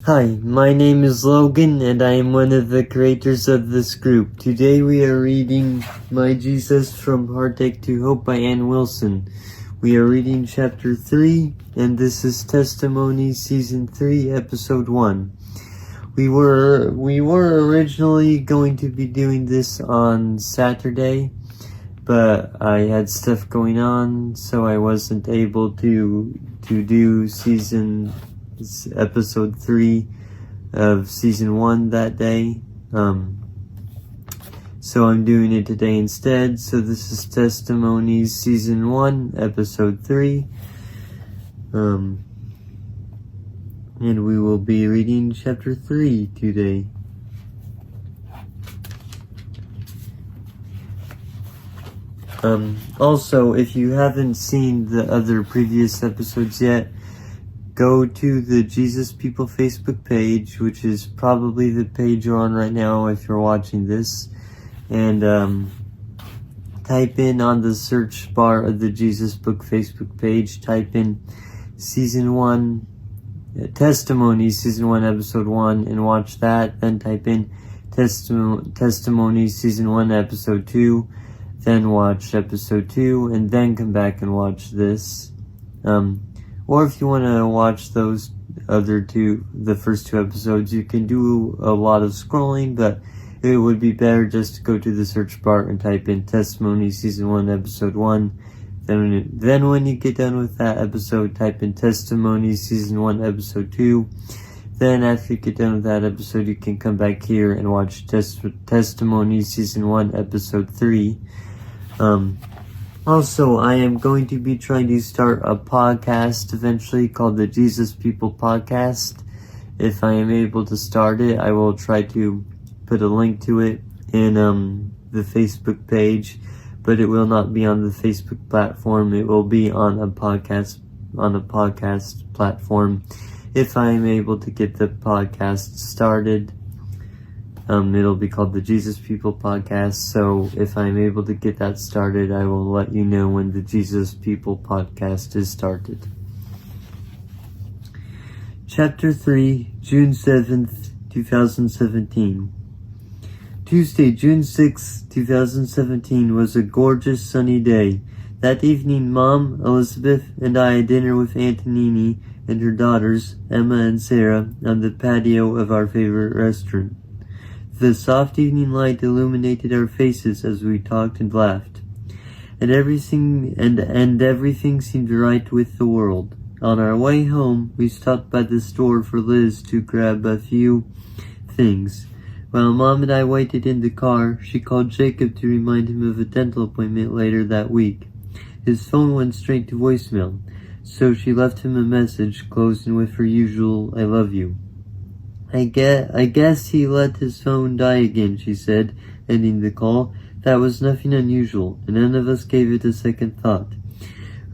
Hi, my name is Logan, and I am one of the creators of this group. Today we are reading My Jesus from Heartache to Hope by Ann Wilson. We are reading chapter 3, and this is Testimonies season 3, episode 1. We were originally going to be doing this on Saturday, but I had stuff going on, so I wasn't able to do episode 3 of season 1 that day. So I'm doing it today instead. So this is Testimonies season 1, episode 3. And we will be reading chapter 3 today. Also, if you haven't seen the other previous episodes yet, go to the Jesus People Facebook page, which is probably the page you're on right now if you're watching this, and type in on the search bar of the Jesus Book Facebook page, type in season 1, Testimonies, season 1, episode 1, and watch that. Then type in Testimonies, season 1, episode 2, then watch episode 2, and then come back and watch this. Or if you want to watch those other two, the first 2 episodes, you can do a lot of scrolling, but it would be better just to go to the search bar and type in Testimony Season 1, Episode 1. Then when you get done with that episode, type in Testimony Season 1, Episode 2. Then after you get done with that episode, you can come back here and watch Testimony Season 1, Episode 3. Also, I am going to be trying to start a podcast eventually called the Jesus People Podcast. If I am able to start it, I will try to put a link to it in the Facebook page, but it will not be on the Facebook platform. It will be on a podcast platform. If I am able to get the podcast started, it'll be called the Jesus People Podcast. So if I'm able to get that started, I will let you know when the Jesus People Podcast is started. Chapter 3, June 7th, 2017. Tuesday, June 6th, 2017 was a gorgeous sunny day. That evening, Mom, Elizabeth, and I had dinner with Aunt Nini and her daughters, Emma and Sarah, on the patio of our favorite restaurant. The soft evening light illuminated our faces as we talked and laughed, and everything seemed right with the world. On our way home, we stopped by the store for Liz to grab a few things. While Mom and I waited in the car, she called Jacob to remind him of a dental appointment later that week. His phone went straight to voicemail, so she left him a message, closing with her usual, "I love you." I guess he let his phone die again, she said, ending the call. That was nothing unusual, and none of us gave it a second thought.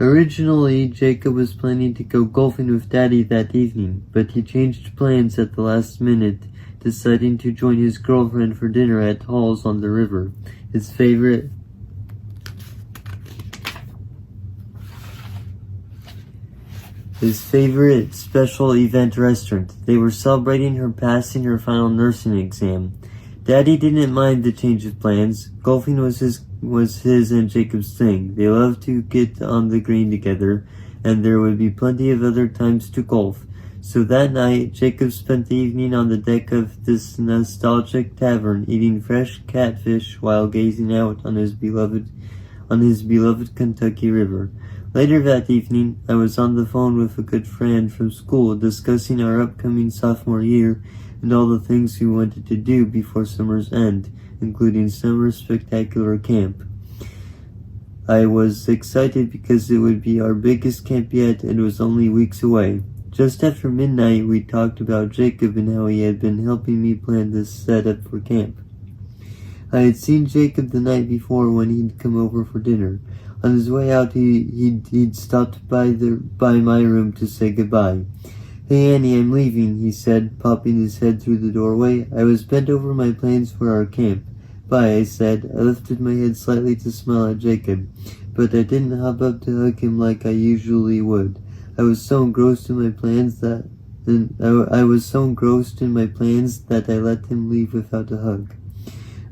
Originally, Jacob was planning to go golfing with Daddy that evening, but he changed plans at the last minute, deciding to join his girlfriend for dinner at Hall's on the river, his favorite special event restaurant. They were celebrating her passing her final nursing exam. Daddy didn't mind the change of plans. Golfing was his and Jacob's thing. They loved to get on the green together, and there would be plenty of other times to golf. So that night, Jacob spent the evening on the deck of this nostalgic tavern, eating fresh catfish while gazing out on his beloved Kentucky River. Later that evening, I was on the phone with a good friend from school discussing our upcoming sophomore year and all the things we wanted to do before summer's end, including summer spectacular camp. I was excited because it would be our biggest camp yet and was only weeks away. Just after midnight, we talked about Jacob and how he had been helping me plan this setup for camp. I had seen Jacob the night before when he'd come over for dinner. On his way out, he'd stopped by my room to say goodbye. "Hey Annie, I'm leaving," he said, popping his head through the doorway. I was bent over my plans for our camp. "Bye," I said. I lifted my head slightly to smile at Jacob, but I didn't hop up to hug him like I usually would. I was so engrossed in my plans that and I was so engrossed in my plans that I let him leave without a hug.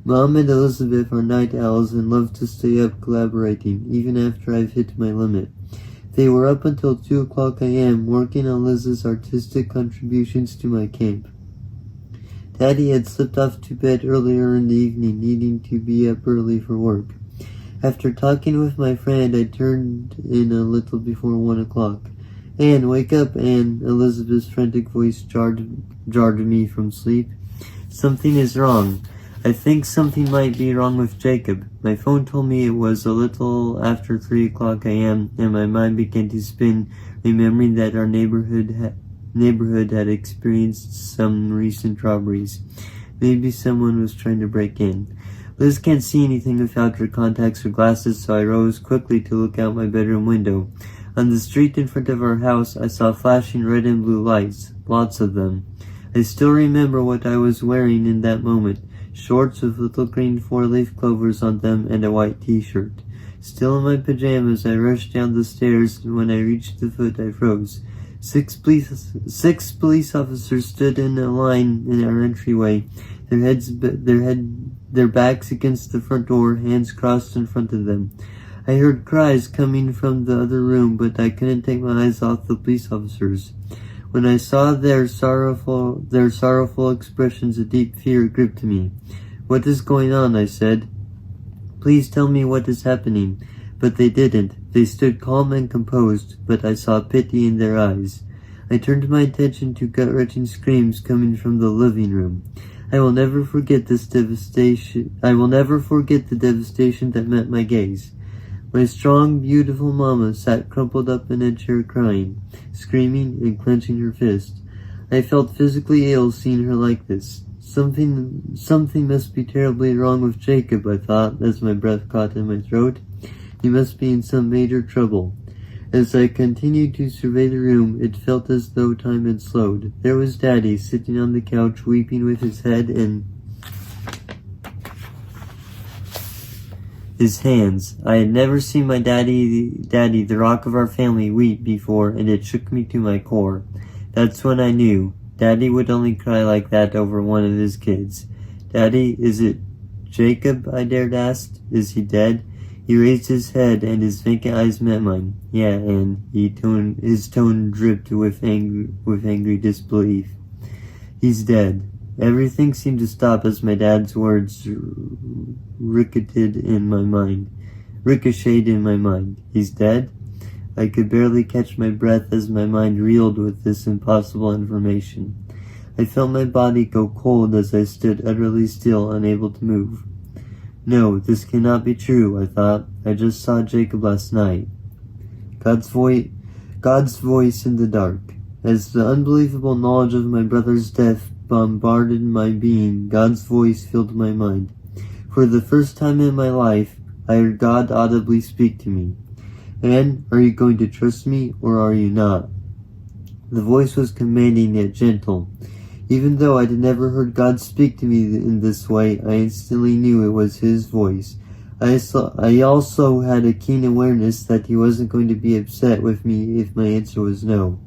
Mom and Elizabeth are night owls and love to stay up collaborating, even after I've hit my limit. They were up until 2 o'clock a.m. working on Liz's artistic contributions to my camp. Daddy had slipped off to bed earlier in the evening, needing to be up early for work. After talking with my friend, I turned in a little before 1 o'clock. "Anne, wake up, Anne!" Elizabeth's frantic voice jarred me from sleep. "Something is wrong. I think something might be wrong with Jacob." My phone told me it was a little after 3 o'clock a.m., and my mind began to spin, remembering that our neighborhood had experienced some recent robberies. Maybe someone was trying to break in. Liz can't see anything without her contacts or glasses, so I rose quickly to look out my bedroom window. On the street in front of our house, I saw flashing red and blue lights, lots of them. I still remember what I was wearing in that moment, shorts with little green four-leaf clovers on them and a white t-shirt. Still in my pajamas, I rushed down the stairs, and when I reached the foot, I froze. Six police officers stood in a line in our entryway, their backs against the front door, hands crossed in front of them. I heard cries coming from the other room, but I couldn't take my eyes off the police officers. When I saw their sorrowful expressions, a deep fear gripped me. "What is going on?" I said. "Please tell me what is happening." But they didn't. They stood calm and composed, but I saw pity in their eyes. I turned my attention to gut-wrenching screams coming from the living room. I will never forget the devastation that met my gaze. My strong, beautiful mama sat crumpled up in a chair crying, screaming and clenching her fist. I felt physically ill seeing her like this. Something must be terribly wrong with Jacob, I thought, as my breath caught in my throat. He must be in some major trouble. As I continued to survey the room, it felt as though time had slowed. There was Daddy, sitting on the couch, weeping with his head in his hands. I had never seen my daddy, the rock of our family, weep before, and it shook me to my core. That's when I knew. Daddy would only cry like that over one of his kids. "Daddy, is it Jacob?" I dared ask. "Is he dead?" He raised his head, and his vacant eyes met mine. "Yeah," and his tone dripped with angry disbelief. "He's dead." Everything seemed to stop as my dad's words ricocheted in my mind. "He's dead?" I could barely catch my breath as my mind reeled with this impossible information. I felt my body go cold as I stood utterly still, unable to move. "No, this cannot be true," I thought. "I just saw Jacob last night." God's voice in the dark. As the unbelievable knowledge of my brother's death bombarded my being, God's voice filled my mind. For the first time in my life, I heard God audibly speak to me. "Anne, are you going to trust me, or are you not?" The voice was commanding yet gentle. Even though I had never heard God speak to me in this way, I instantly knew it was His voice. I also had a keen awareness that He wasn't going to be upset with me if my answer was no.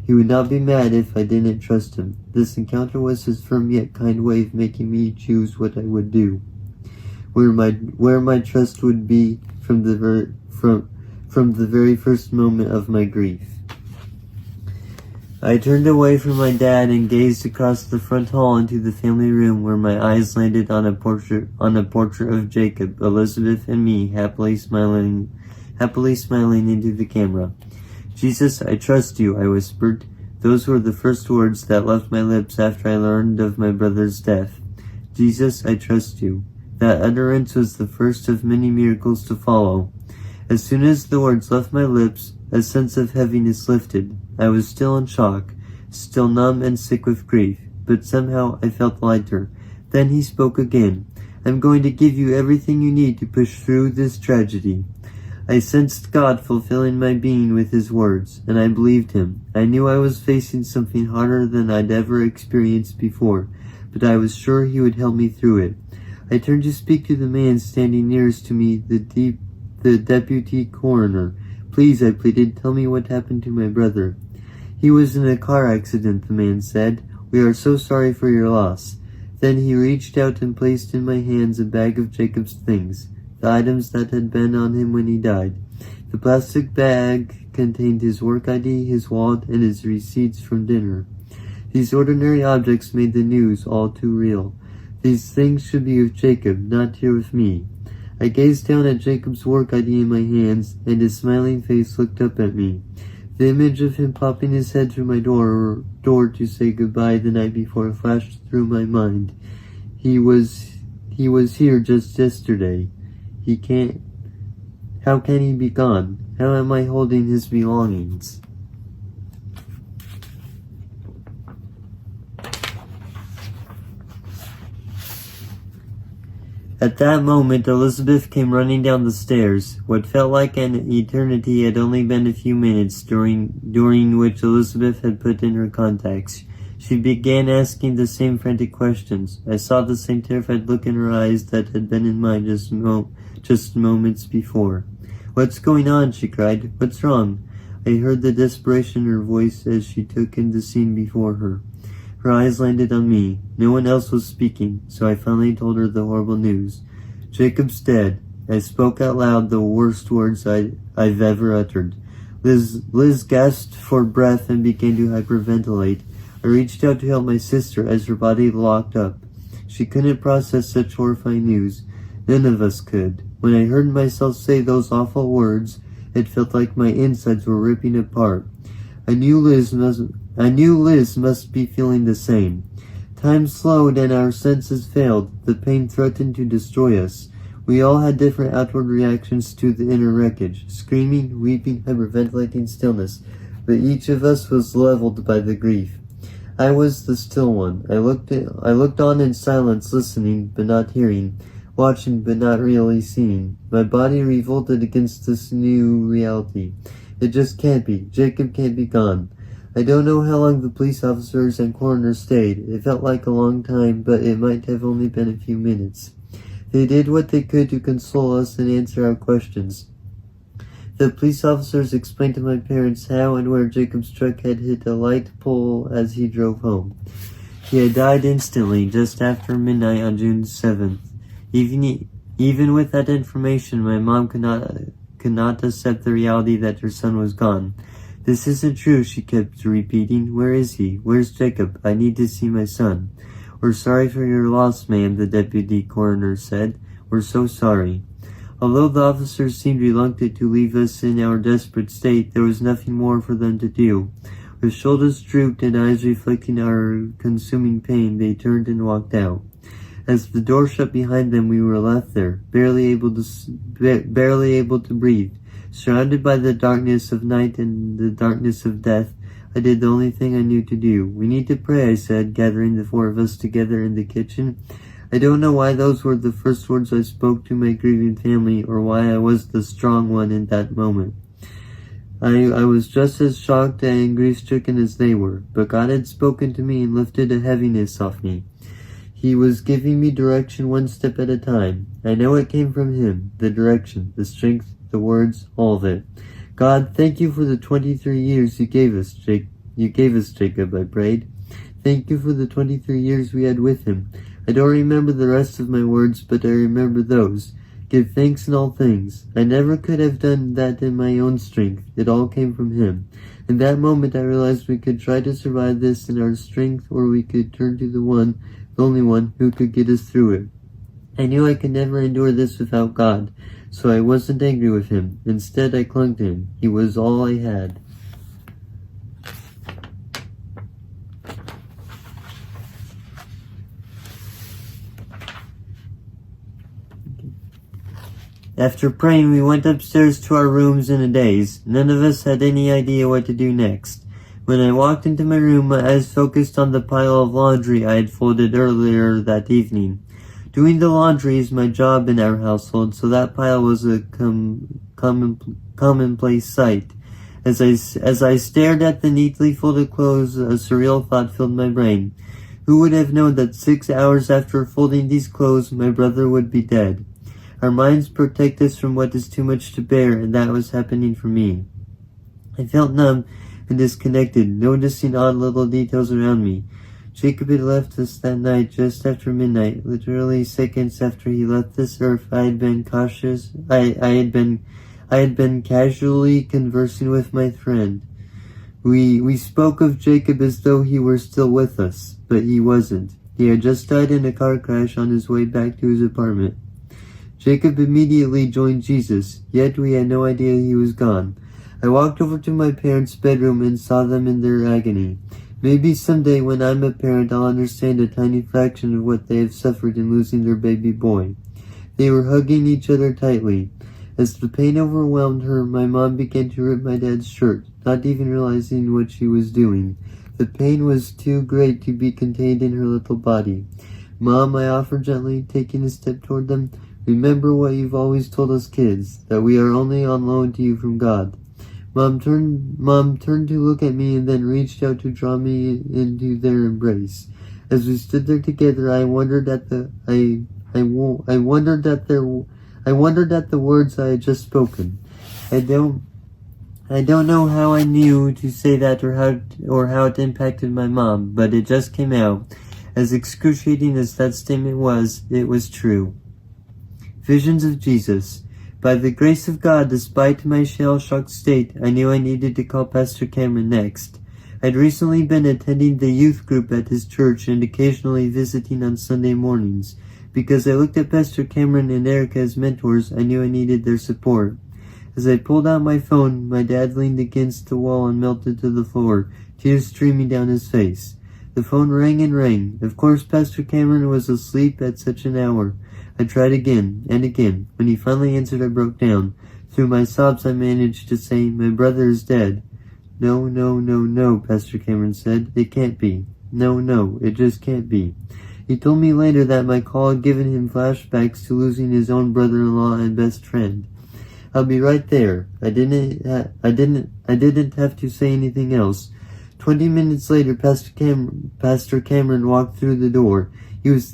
He would not be mad if I didn't trust Him. This encounter was His firm yet kind way of making me choose what I would do, where my trust would be from the very first moment of my grief. I turned away from my dad and gazed across the front hall into the family room, where my eyes landed on a portrait of Jacob, Elizabeth, and me, happily smiling into the camera. "Jesus, I trust you," I whispered. Those were the first words that left my lips after I learned of my brother's death. "Jesus, I trust you." That utterance was the first of many miracles to follow. As soon as the words left my lips, a sense of heaviness lifted. I was still in shock, still numb and sick with grief, but somehow I felt lighter. Then He spoke again. "I'm going to give you everything you need to push through this tragedy." I sensed God fulfilling my being with His words, and I believed Him. I knew I was facing something harder than I'd ever experienced before, but I was sure He would help me through it. I turned to speak to the man standing nearest to me, the deputy coroner. "Please," I pleaded, "tell me what happened to my brother." "He was in a car accident," the man said. "We are so sorry for your loss." Then he reached out and placed in my hands a bag of Jacob's things, the items that had been on him when he died. The plastic bag contained his work ID, his wallet, and his receipts from dinner. These ordinary objects made the news all too real. These things should be with Jacob, not here with me. I gazed down at Jacob's work ID in my hands, and his smiling face looked up at me. The image of him popping his head through my door to say goodbye the night before flashed through my mind. He was here just yesterday. How can he be gone? How am I holding his belongings? At that moment, Elizabeth came running down the stairs. What felt like an eternity had only been a few minutes, during which Elizabeth had put in her contacts. She began asking the same frantic questions. I saw the same terrified look in her eyes that had been in mine just moments before. "What's going on?" she cried. "What's wrong?" I heard the desperation in her voice as she took in the scene before her. Her eyes landed on me. No one else was speaking, so I finally told her the horrible news. "Jacob's dead." I spoke out loud the worst words I've ever uttered. Liz gasped for breath and began to hyperventilate. I reached out to help my sister as her body locked up. She couldn't process such horrifying news. None of us could. When I heard myself say those awful words, it felt like my insides were ripping apart. I knew Liz must be feeling the same. Time slowed and our senses failed. The pain threatened to destroy us. We all had different outward reactions to the inner wreckage. Screaming, weeping, hyperventilating, stillness. But each of us was leveled by the grief. I was the still one. I looked on in silence, listening, but not hearing. Watching, but not really seeing. My body revolted against this new reality. It just can't be. Jacob can't be gone. I don't know how long the police officers and coroner stayed. It felt like a long time, but it might have only been a few minutes. They did what they could to console us and answer our questions. The police officers explained to my parents how and where Jacob's truck had hit a light pole as he drove home. He had died instantly, just after midnight on June 7th. Even with that information, my mom could not accept the reality that her son was gone. "This isn't true," she kept repeating. "Where is he? Where's Jacob? I need to see my son." "We're sorry for your loss, ma'am," the deputy coroner said. "We're so sorry." Although the officers seemed reluctant to leave us in our desperate state, there was nothing more for them to do. With shoulders drooped and eyes reflecting our consuming pain, they turned and walked out. As the door shut behind them, we were left there, barely able to breathe. Surrounded by the darkness of night and the darkness of death, I did the only thing I knew to do. "We need to pray," I said, gathering the four of us together in the kitchen. I don't know why those were the first words I spoke to my grieving family, or why I was the strong one in that moment. I was just as shocked and grief-stricken as they were, but God had spoken to me and lifted a heaviness off me. He was giving me direction one step at a time. I know it came from Him, the direction, the strength, the words, all of it. "God, thank you for the 23 years you gave us, Jacob," I prayed. "Thank you for the 23 years we had with him. I don't remember the rest of my words, but I remember those. Give thanks in all things. I never could have done that in my own strength. It all came from Him. In that moment I realized we could try to survive this in our strength, or we could turn to the only one, who could get us through it. I knew I could never endure this without God, so I wasn't angry with Him. Instead, I clung to Him. He was all I had. After praying, we went upstairs to our rooms in a daze. None of us had any idea what to do next. When I walked into my room, my eyes focused on the pile of laundry I had folded earlier that evening. Doing the laundry is my job in our household, so that pile was a commonplace sight. As I stared at the neatly folded clothes, a surreal thought filled my brain. Who would have known that 6 hours after folding these clothes, my brother would be dead? Our minds protect us from what is too much to bear, and that was happening for me. I felt numb and disconnected, noticing odd little details around me. Jacob had left us that night just after midnight. Literally seconds after he left this earth, I had been casually conversing with my friend. We spoke of Jacob as though he were still with us, but he wasn't. He had just died in a car crash on his way back to his apartment. Jacob immediately joined Jesus, yet we had no idea he was gone. I walked over to my parents' bedroom and saw them in their agony. Maybe someday when I'm a parent I'll understand a tiny fraction of what they have suffered in losing their baby boy. They were hugging each other tightly. As the pain overwhelmed her, my mom began to rip my dad's shirt, not even realizing what she was doing. The pain was too great to be contained in her little body. Mom, I offered gently, taking a step toward them. Remember what you've always told us kids, that we are only on loan to you from God. Mom turned to look at me and then reached out to draw me into their embrace. As we stood there together, I wondered at the words I had just spoken. I don't know how I knew to say that or how it impacted my mom, but it just came out. As excruciating as that statement was, it was true. Visions of Jesus. By the grace of God, despite my shell-shocked state, I knew I needed to call Pastor Cameron next. I'd recently been attending the youth group at his church and occasionally visiting on Sunday mornings. Because I looked at Pastor Cameron and Erica as mentors, I knew I needed their support. As I pulled out my phone, my dad leaned against the wall and melted to the floor, tears streaming down his face. The phone rang and rang. Of course, Pastor Cameron was asleep at such an hour. I tried again and again. When he finally answered, I broke down. Through my sobs, I managed to say, "My brother is dead." No, Pastor Cameron said. "It can't be. No, it just can't be." He told me later that my call had given him flashbacks to losing his own brother-in-law and best friend. "I'll be right there." I didn't have to say anything else. 20 minutes later, Pastor Cameron walked through the door. He was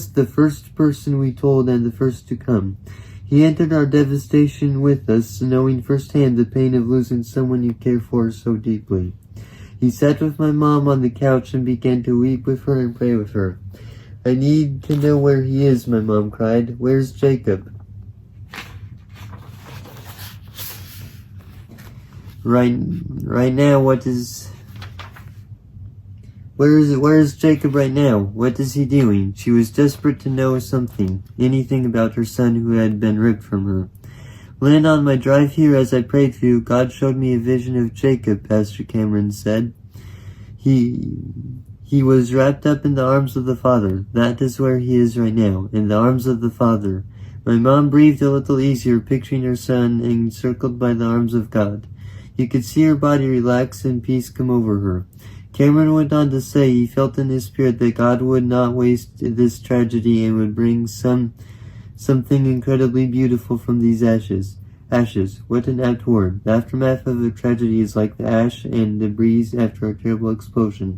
the first person we told and the first to come. He entered our devastation with us, knowing firsthand the pain of losing someone you care for so deeply. He sat with my mom on the couch and began to weep with her and pray with her. "I need to know where he is," my mom cried. "Where's Jacob?" Right now, where is Jacob right now? What is he doing? She was desperate to know anything about her son who had been ripped from her. "Lynn, on my drive here as I prayed for you, God showed me a vision of Jacob," Pastor Cameron said. He was wrapped up in the arms of the Father. That is where he is right now, in the arms of the Father. My mom breathed a little easier, picturing her son encircled by the arms of God. You could see her body relax and peace come over her. Cameron went on to say he felt in his spirit that God would not waste this tragedy and would bring something incredibly beautiful from these ashes. Ashes, what an apt word. The aftermath of a tragedy is like the ash and debris after a terrible explosion.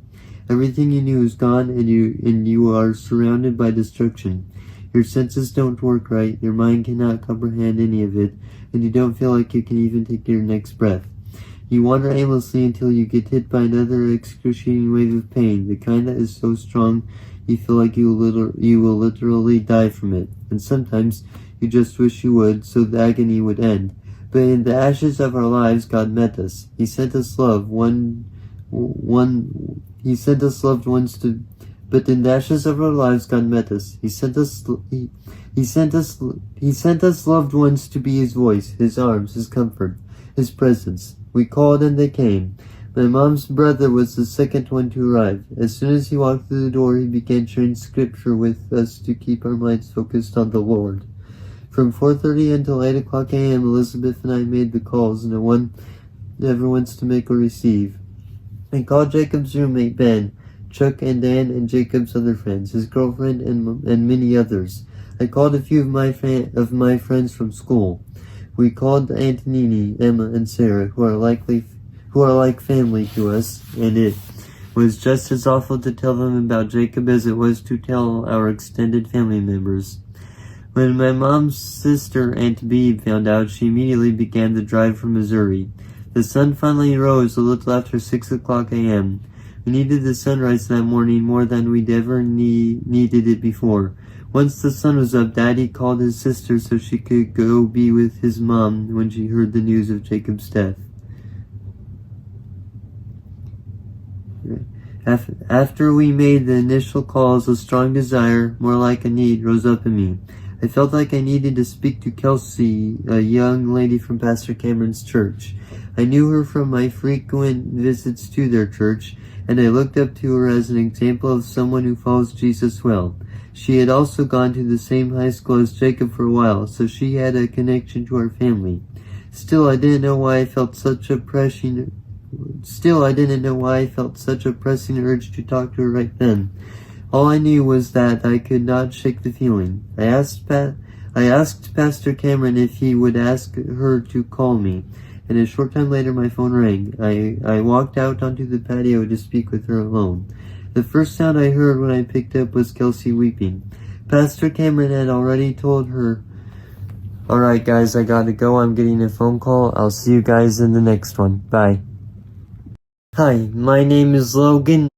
Everything you knew is gone, and you are surrounded by destruction. Your senses don't work right, your mind cannot comprehend any of it, and you don't feel like you can even take your next breath. You wander aimlessly until you get hit by another excruciating wave of pain, the kind that is so strong you feel like you will literally die from it. And sometimes you just wish you would, so the agony would end. But in the ashes of our lives, God met us. He sent us loved ones to. But in the ashes of our lives, God met us. He sent us loved ones to be His voice, His arms, His comfort, His presence. We called and they came. My mom's brother was the second one to arrive. As soon as he walked through the door, he began sharing scripture with us to keep our minds focused on the Lord. From 4:30 until 8 o'clock a.m., Elizabeth and I made the calls no one ever wants to make or receive. I called Jacob's roommate, Ben, Chuck and Dan, and Jacob's other friends, his girlfriend, and many others. I called a few of my friends from school. We called Aunt Nini, Emma, and Sarah, who are like family to us, and it was just as awful to tell them about Jacob as it was to tell our extended family members. When my mom's sister, Aunt Bee, found out, she immediately began the drive from Missouri. The sun finally rose a little after 6 o'clock a.m. We needed the sunrise that morning more than we'd ever needed it before. Once the sun was up, Daddy called his sister so she could go be with his mom when she heard the news of Jacob's death. After we made the initial calls, a strong desire, more like a need, rose up in me. I felt like I needed to speak to Kelsey, a young lady from Pastor Cameron's church. I knew her from my frequent visits to their church, and I looked up to her as an example of someone who follows Jesus well. She had also gone to the same high school as Jacob for a while, so she had a connection to our family. Still, I didn't know why I felt such a pressing urge to talk to her right then. All I knew was that I could not shake the feeling. I asked Pastor Cameron if he would ask her to call me, and a short time later my phone rang. I walked out onto the patio to speak with her alone. The first sound I heard when I picked up was Kelsey weeping. Pastor Cameron had already told her, "Alright guys, I gotta go. I'm getting a phone call. I'll see you guys in the next one. Bye." Hi, my name is Logan.